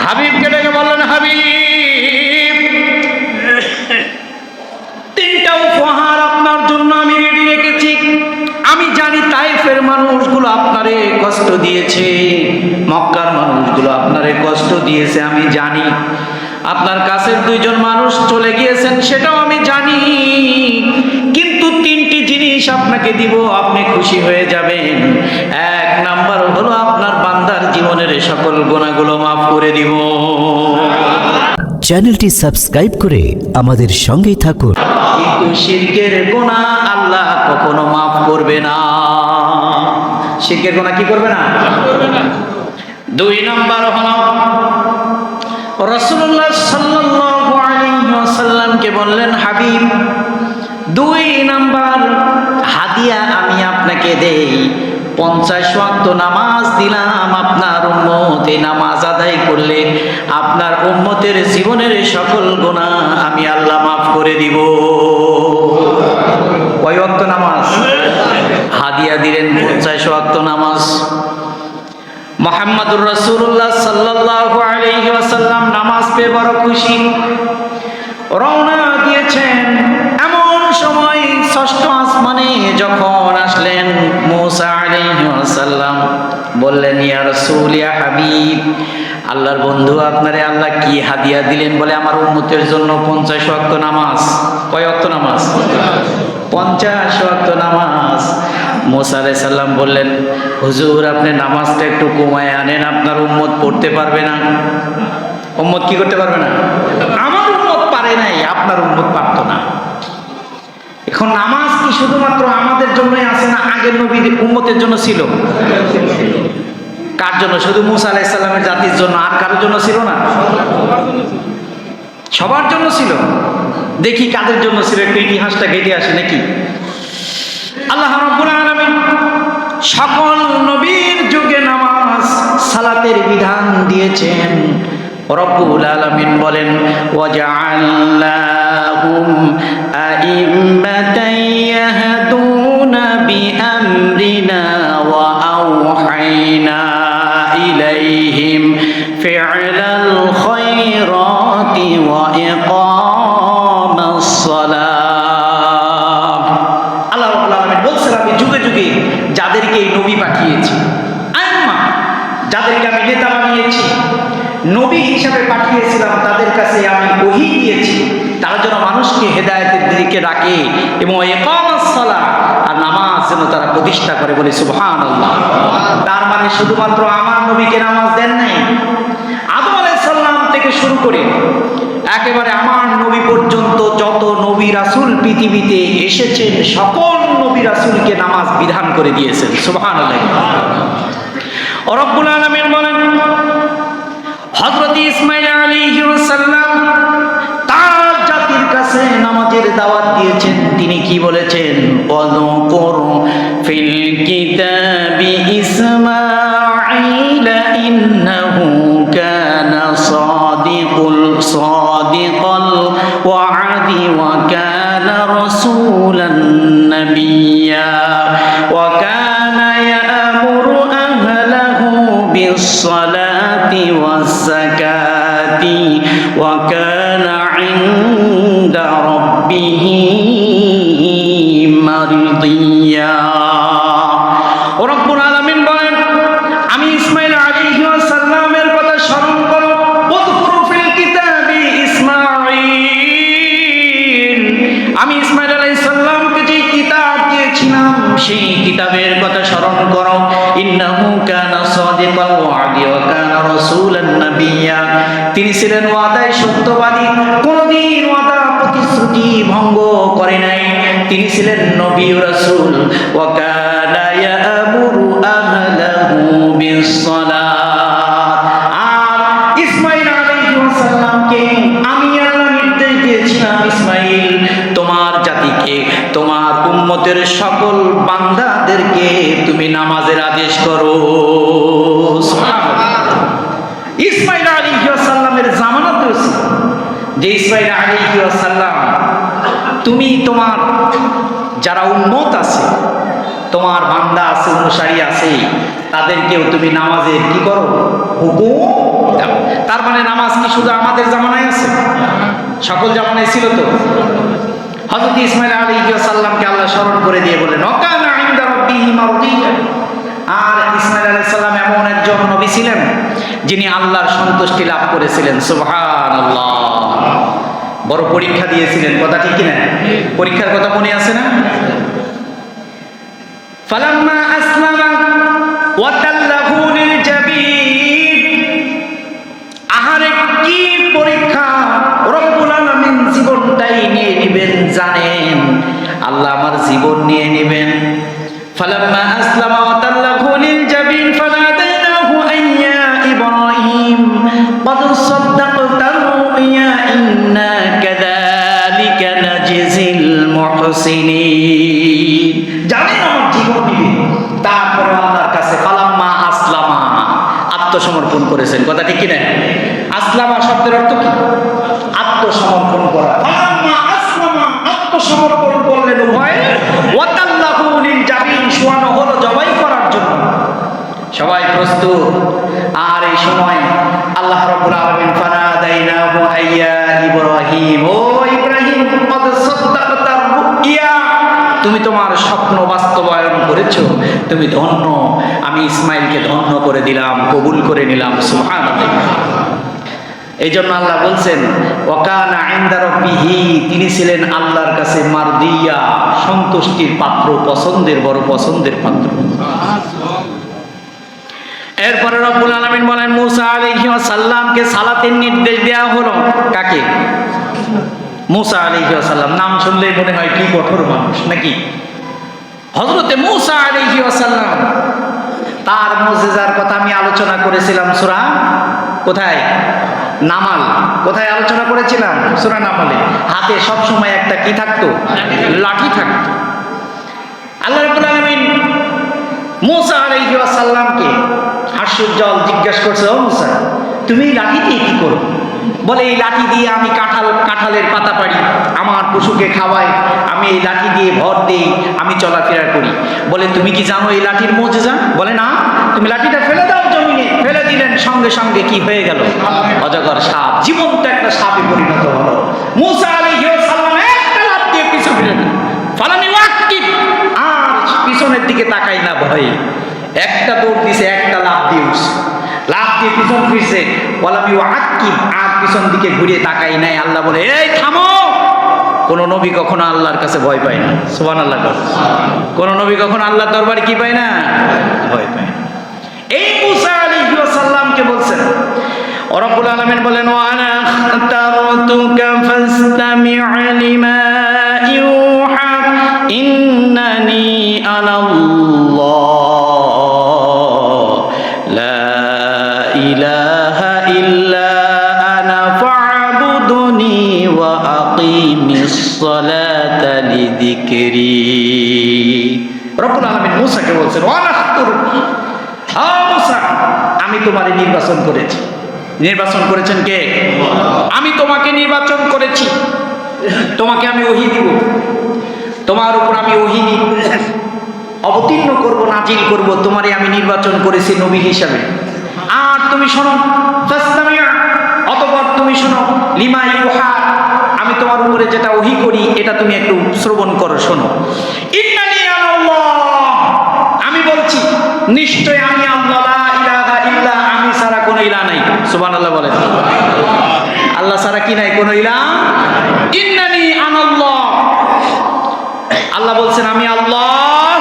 হাবিবকে ডেকে বললেন, হাবিব, তিনটা উপহার আপনার জন্য আমি রেডি রেখেছি। আমি জানি তাইফের মানুষগুলো আপনারে কষ্ট দিয়েছে, মক্কার মানুষগুলো আপনারে কষ্ট দিয়েছে, আমি জানি। আপনার কাছের দুইজন মানুষ চলে গিয়েছেন, সেটাও আমি জানি। কিন্তু তিনটি জিনিস আপনাকে দিব, আপনি খুশি হয়ে যাবেন। এক নাম্বার হলো আপনার বান্দার জীবনের সকল গুনাহগুলো মাফ করে দিব। চ্যানেলটি সাবস্ক্রাইব করে আমাদের সঙ্গেই থাকুন। কিন্তু শিরকের গুনাহ আল্লাহ কখনো মাফ করবে না। শিরকের গুনাহ কি করবে না? দুই নাম্বার হলো রাসূলুল্লাহ সাল্লাল্লাহু আলাইহি ওয়াসাল্লামকে বললেন, হাবিব, দুই নাম্বার হাদিয়া আমি আপনাকে দেই। 50 ওয়াক্ত নামাজ দিলাম আপনার উম্মত। এই নামাজ আদায় করলে আপনার উম্মতের জীবনের সকল গুনাহ আমি আল্লাহ মাফ করে দিব। কয় ওয়াক্ত নামাজ? হাদিয়া দিলেন 50 ওয়াক্ত নামাজ। মুহাম্মদুর রাসূলুল্লাহ সাল্লাল্লাহু আলাইহি ওয়াসাল্লাম নামাজ পেয়ে বড় খুশি, রওনা দিয়েছেন। এমন সময় ষষ্ঠ আসমানে যখন আসলেন, মূসা আলাইহিস সালাম বললেন, ইয়া রাসূল, ইয়া হাবিব, আল্লাহর বন্ধু, আপনারে আল্লাহ কি হাদিয়া দিলেন? বলে, আমার উম্মতের জন্য 50 ওয়াক্ত নামাজ। কয় ওয়াক্ত নামাজ? 50 ওয়াক্ত নামাজ। মূসা আলাইহিস সালাম বললেন, হুজুর, আপনি নামাজটা একটু কমায় আনেন, আপনার উম্মত পড়তে পারবে না। উম্মত কি করতে পারবে না? আমার উম্মত পারে নাই, আপনার উম্মত পারত না। এখন নামাজ কি শুধুমাত্র আমাদের জন্যই আছে না আগের নবীর উম্মতের জন্য ছিল? কার জন্য? শুধু মূসা আলাইহিস সালামের জাতির জন্য, আর কারোর জন্য ছিল না? সবার জন্য ছিল। দেখি কাদের জন্য ছিল, একটু ইতিহাসটা ঘেটে আসে নাকি। আল্লাহ রাব্বুল আলামিন সকল নবীর যুগে নামাজ সালাতের বিধান দিয়েছেন। রব্বুল আলামিন বলেন, ওয়াজআলনাহুম আইম্মাতান ইয়াহদুনা বিআমরিনা ওয়া আওহাইনা ইলাইহিম ফি'লাল খায়রাতি ওয়া ইকামাস সালাহ। আল্লাহ রাব্বুল আলামিন বলছেন, আমি যুগে যুগে যাদেরকে এই নবী পাঠিয়েছি, আইম্মা, যাদেরকে আমি নেতা বানিয়েছি, নবী হিসাবে পাঠিয়েছিলাম, তাদের কাছে আমি ওহী দিয়েছি, তারা যেন মানুষকে হেদায়েতের দিকে ডাকে এবং ইকামাস সালাহ, আর নামাজ যেন তারা প্রতিষ্ঠা করে। বলে সুবহানাল্লাহ। তার মানে শুধুমাত্র আমার নবীকে নামাজ দেন নাই, আদম আলাইহিস সালাম থেকে শুরু করে একেবারে আমার নবী পর্যন্ত যত নবী রাসূল পৃথিবীতে এসেছেন, সকল নবী রাসূলকে নামাজ বিধান করে দিয়েছেন। সুবহানাল্লাহ। রব্বুল আলামিন বলেন, হযরত ইসমাঈল আলাইহিস সালাম তার জাতির কাছে নামাজের দাওয়াত দিয়েছেন। তিনি কি বলেছেন? ওয়াযকুর ফিল কিতাবি ইসমাঈল ইন্নাহু কানা সাদিকাল ওয়া'দি ওয়া কানা রাসূলান নাবিয়্যা ওয়া কানা ইয়া'মুরু আহলাহু বিস-সালাতি ওয়াজ-যাকাতি ওয়া কানা 'ইনদা রাব্বিহি মারদিয়্যা। রব্বুল আলামিন বলেন, আমি ইসমাঈল আলাইহিস সালামের কথা স্মরণ করো। ওযকুর ফিল কিতাবি ইসমাঈল, আমি ইসমাঈল আলাইহিস সালামকে যে কিতাব দিয়েছিলাম, সেই কিতাবের কথা স্মরণ করো। ইন্নাহু কানা সাদিকাল ওয়া'দি ওয়া কানা রাসূলান নাবিয়্যা, তিনি ছিলেন ওয়াদায় সত্যবাদী, কোনদিন ওয়াদা প্রতিশ্রুতি ভঙ্গ করে নাই। তিনি ছিলেন নবী ও রাসূল। ওয়া কানা ইয়া'মুরু আহলাহু বিস-সালাত, আর ইসমাঈল আলাইহিস সালামকে আমি আল্লাহ নির্দেশ দিয়েছিলাম, ইসমাঈল, তোমার জাতিকে, তোমার উম্মতের সকল বান্দাদেরকে তুমি নামাজের আদেশ করো। ইসমাঈল আলাইহিস সালামের জামানত রয়েছে যে ইসমাঈল আলাইহিস সালাম, তুমি তোমার যারা উম্মত আছে, তোমার বান্দা আছে, অনুসারী আছে, তাদেরকেও তুমি নামাজের কি করো? হুকুম দাও। তার মানে নামাজ কি শুধু আমাদের জামানায় আছে? সকল জামানায় ছিল তো। হযরত ইসমাঈল আলাইহিস সালামকে আল্লাহ স্মরণ করে দিয়ে বলেন ওয়াকানা ইনদা রাব্বিহি মারদিয়া। আর ইসমাঈল আলাইহিস সালাম এমন একজন নবী ছিলেন যিনি আল্লাহর সন্তুষ্টি লাভ করেছিলেন। সুবহানাল্লাহ। বড় পরীক্ষা দিয়েছিলেন, কথা ঠিক কিনা? পরীক্ষার কথা মনে আছে না? ফালাম্মা আসলামা ওয়া তাল্লাহু লিল জাবিন। আহারে কি পরীক্ষা! রব্বুল আলামিন জীবনটাই নিয়ে নেবেন জানেন, আল্লাহ আমার জীবন নিয়ে নেবেন। ফালাম্মা আসলামা ওয়া তাল্লাহু লিল জাবিন ফানাদাইনাহু আইয়া ইব্রাহিম قد صدقت الرؤيا إنا كذلك نجزي المحسنين। জানেন আমার জীবন নিবে, তারপরে আল্লাহর কাছে ফালাম্মা আসলামা, আত্মসমর্পণ করেছেন, কথা ঠিক কিনা? আসলামা শব্দের অর্থ কি? আত্মসমর্পণ করা। ফালাম্মা আসলামা, আত্মসমর্পণ করলেন উভয়ে। ওয়া তাল্লাহু লিল জাবিন, শোয়ানো হলো জবাই করার জন্য। সবাই প্রস্তুত। আর এই সময় আল্লাহ রাব্বুল আলামিন ফানাদাইনাহু আইয়া ইব্রাহিম, ও ইব্রাহিম কদ সাদ্দাকতা রুইয়া, তুমি তোমার স্বপ্ন বাস্তবায়ন করেছো, তুমি ধন্য। আমি ইসমাইলকে ধন্য করে দিলাম, কবুল করে নিলাম। সুবহানাল্লাহ। এই জন্য আল্লাহ বলছেন ওয়াকানা ইনদা রাব্বিহি, তিনি ছিলেন আল্লাহর কাছে মারদিয়া, সন্তুষ্টির পাত্র, পছন্দের, বড় পছন্দের পাত্র। এরপরে রব্বুল আলামিন বলেন মুসা আলাইহিস সালামকে সালাতের নির্দেশ দেওয়া হলো। কাকে? মুসা আলাইহিস সালাম। নাম শুনলেই মনে হয় কি কঠোর মানুষ নাকি? হযরতে মুসা আলাইহিস সালাম, তার মুজিজার কথা আমি আলোচনা করেছিলাম সূরা কোথায়? নামাল। কোথায় আলোচনা করেছিলাম? সূরা নামালে। হাতে সব সময় একটা কি থাকতো? লাঠি থাকতো। আল্লাহ রাব্বুল আলামিন মুসা আলাইহিস সালামকে হাস্যোজ্জ্বল জিজ্ঞাসা করছে, ও মুসা, তুমি এই লাঠি দিয়ে কি করো? বলে এই লাঠি দিয়ে আমি কাঁঠালের পাতা পাড়ি, আমার পশুকে খাওয়াই, আমি এই লাঠি দিয়ে ভর দেই, আমি চলাফেরা করি। বলে তুমি কি জানো এই লাঠির মুজিজা? বলে না। তুমি লাঠিটা ফেলে দাও জমিনে। ফেলে দিলেন, সঙ্গে সঙ্গে কি হয়ে গেল? অজগর সাপ, জীবন্ত একটা সাপে পরিণত হলো। মুসা আলাইহিস সালাম একটা লাফ দিয়ে পিছু ফিরে দিলেন। ফালানি ওয়াক্কিব, আর পিছনের দিকে তাকাই না ভয়ে। একটা দৌড় দিছে, একটা লাফ দিয়ে উঠছে, লাফ দিয়ে পিছন ফিরছে। ওয়ালামি ওয়াক্কিব, আর পিছন দিকে ঘুরে তাকাই নাই। আল্লাহ বলে এই থামো। কোন নবী কখনো আল্লাহর কাছে ভয় পায় না। সুবহানাল্লাহ। কোন নবী কখনো আল্লাহর দরবারে কি পায় না? ভয় পায় না। এই মুসা আলাইহিস সালামকে বলছেন, রব্বুল আলামিন বলেন ওয়া আনা আখতারতুকা ফাসতামি' লিমা ইউহা ইন্নানি আনাল্লাহ লা ইলাহা ইল্লা আনা ফা'বুদনি ওয়া আকিমিস সালাতা লিযিকরি। রব্বুল আলামিন মুসাকে বলছেন ওয়া আনা আখতারতুকা, মুসা, আমি তোমারে নির্বাচন করেছি। নির্বাচন করেছেন কে? আমি তোমাকে নির্বাচন করেছি। তোমাকে আমি ওহী দিব, তোমার উপর আমি ওহী অবতীর্ণ করব, নাজিল করব। তোমারে আমি নির্বাচন করেছি নবী হিসাবে। আর তুমি শোনো, ফাসতামি', অতঃপর তুমি শোনো, লিমা ইউহা, আমি তোমার উপরে যেটা ওহী করি এটা তুমি একটু শ্রবণ করো, শোনো। ইন্নানি আনাল্লাহ, আমি বলছি নিশ্চয় আমি আল্লাহ, লা ইলাহা ইল্লা, আমি ছাড়া কোনো ইলাহ নাই। সুবহানাল্লাহ বলেন। আল্লাহ ছাড়া কি নাই? কোনো ইলাহ। ইন্নানি আনাল্লাহ, আল্লাহ বলছেন আমি আল্লাহ,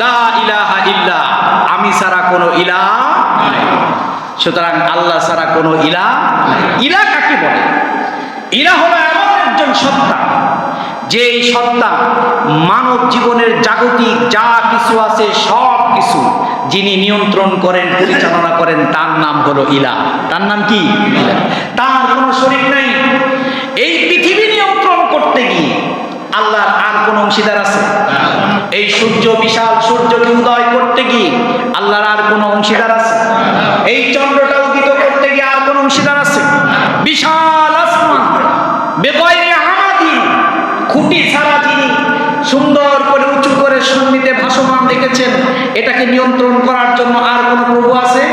লা ইলাহা ইল্লা, আমি ছাড়া কোনো ইলাহ নাই। সুতরাং আল্লাহ ছাড়া কোনো ইলাহ। ইলাহ কাকে বলে? ইলাহ হলো এমন একজন সত্তা, যে সত্তা মানব জীবনের জাগতিক যা কিছু আছে সব কিছু যিনি নিয়ন্ত্রণ করেন, পরিচালনা করেন, তার নাম হলো ইলাহ। তার নাম কি? তার কোনো শরীক নাই। এই পৃথিবী নিয়ন্ত্রণ করতে গিয়ে আল্লাহর আর কোন অংশীদার আছে? এই সূর্য, বিশাল সূর্যকে উদয় করতে গিয়ে আল্লাহর আর কোন অংশীদার আছে? এই চন্দ্রটা উদিত করতে গিয়ে আর কোন অংশীদার আছে? বিশাল আসমান বেগয়রে আমাদি, খুঁটি ছাড়া যিনি সুন্দর করে উঁচু করে সন্নিতে ভাসমান রেখেছেন, এটাকে নিয়ন্ত্রণ করার জন্য আর কোন প্রভু আছে?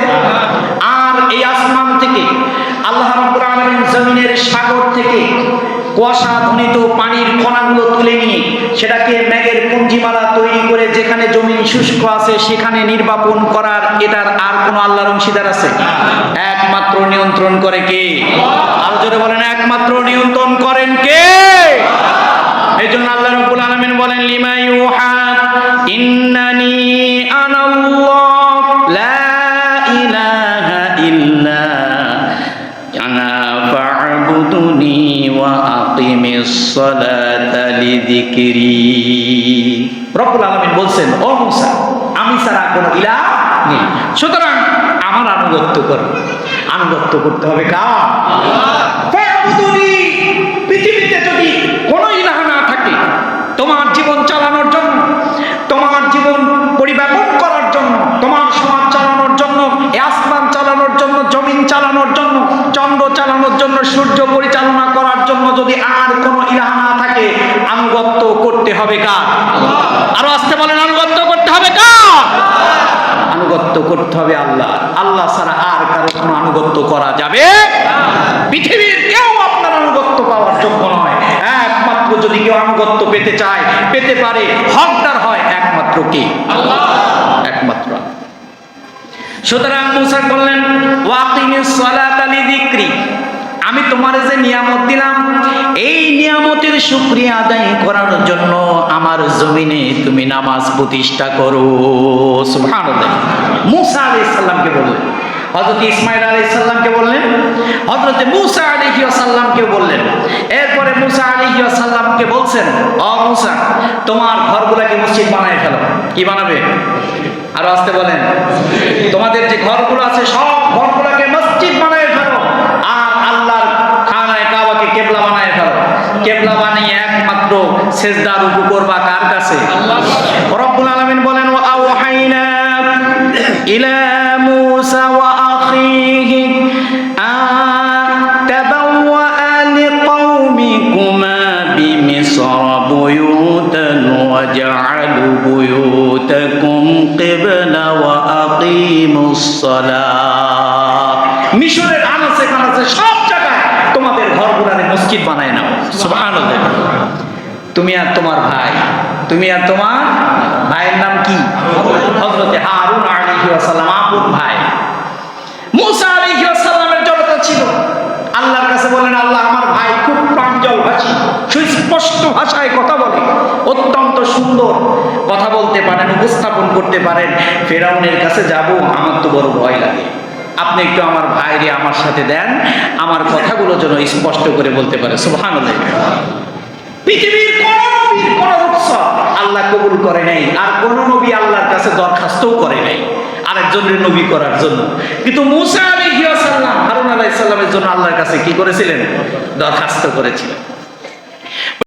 আর এই আসমান থেকে আল্লাহ রাব্বুল আলামিন জমিনের সাগর থেকে কুয়াশা ধ্বনিত পানির কণাগুলো তুলে নিয়ে সেটাকে মেঘের পুঞ্জিমালা তৈরি করে যেখানে জমিন শুষ্ক আছে সেখানে নির্বাপন করার এটার আর কোনো আল্লাহর অংশীদার আছে? একমাত্র নিয়ন্ত্রণ করে কে? আর জোরে বলেন, একমাত্র নিয়ন্ত্রণ করেন কে? এই জন্য আল্লাহ রাব্বুল আলামিন বলেন, লিমা ইউহা ইন্নানি আনাল্লাহ লা ইলাহা ইল্লা আনা ফা'বুদুনি ওয়া আকিমিস সালাতা লিযিকরি। রব্বুল আলামিন বলছেন, ও মুসা, আমি ছাড়া কোনো ইলাহ নেই, সুতরাং আমার আনুগত্য করো। আনুগত্য করতে হবে কার? ফা'বুদুনি। পৃথিবীতে যদি কোনো ইলাহ না থাকে তোমার জীবন চালানোর জন্য, তোমার জীবন পরিব্যাপক করার জন্য, তোমার সমাজ চালানোর জন্য, আসমান চালানোর জন্য, জমিন চালানোর জন্য, চন্দ্র চালানোর জন্য, সূর্য পরিচালনা করার জন্য যদি আর কোনো ইলাহ না থাকে, আনুগত্য করতে হবে কার? আরো আসতে বলেন, আনুগত্য করতে হবে কার? আনুগত্য করতে হবে আল্লাহ। আল্লাহ ছাড়া আর কারো কোনো আনুগত্য করা যাবে? পৃথিবীর কেউ আপনার আনুগত্য পাওয়ার যোগ্য নয়। একমাত্র যদি কেউ আনুগত্য পেতে চায়, পেতে পারে, হকদার হয় একমাত্র কে? আল্লাহ, একমাত্র। সুতরাং মুসা বললেন, ওয়াকিমিস সালাতা লিযিকরি, আমি তোমার যে নিয়ামত দিলাম এই নিয়ামতের শুকরিয়া আদায় করার জন্য আমার জমিনে তুমি নামাজ প্রতিষ্ঠা করো। সুবহানাল্লাহ। মুসা আলাইহিস সালামকে বললেন, হযরত ইসমাঈল আলাইহিস সালামকে বললেন, হযরত মুসা আলাইহিস সালামকে বললেন। এরপরে মুসা আলাইহিস সালামকে বলছেন, ও মুসা, তোমার ঘরগুলোকে মসজিদ বানায় ফেলো। কি বানাবে? আর আসতে বলেন, তোমাদের যে ঘরগুলো আছে সব ঘরগুলোকে মসজিদ বানায় ফেলো, আর আল্লাহর খানায়ে কাবাকে কিবলা বানায় ফেলো। কিবলা বানিয়ে একমাত্র সিজদা রুকু করবা কার কাছে? আল্লাহ। রব্বুল আলামিন বলেন, ওয়া আওহাইনা ইলা মুসা ওয়া আখিহি আতাবাওয়া লিকাওমিকুমা বিমিসর বুয়ুতান ওয়াজআলু বুয়ুতাকুম কিবলা ওয়া আকিমুস সালাহ। মিশরের আনাচে কানাচে সব জায়গায় তোমাদের ঘরগুলোরে মসজিদ বানায় নাও। সুবহানাল্লাহ। তুমি আর তোমার ভাই, তুমি আর তোমার ভাইয়ের নাম কি? হযরত হারুন আলাইহিস সালাম, আপন ভাই। মুসা আলাইহিস সালামের জড়তা ছিল। আল্লাহর কাছে বলেন, আল্লাহ, আমার ভাই খুব প্রাঞ্জল ভাষী, সুস্পষ্ট ভাষায় কথা বলে, অত্যন্ত সুন্দর কথা বলতে পারেন, উপস্থাপন করতে পারেন। ফেরাউনের কাছে যাব, আমার তো বড় ভয় লাগে। আপনি একটু আমার ভাইরে আমার সাথে দেন, আমার কথাগুলো যেন স্পষ্ট করে বলতে পারে। সুবহানাল্লাহ। পৃথিবীর কোন নবীর কোন রুখসত আল্লাহ কবুল করে নাই, আর কোন নবী আল্লাহর কাছে দরখাস্তও করে নাই আরেকজনের নবী করার জন্য। কিন্তু মুসা আলাইহিস সালাম হারুন আলাইহিস সালামের জন্য আল্লাহর কাছে কি করেছিলেন? দরখাস্ত করেছিলেন।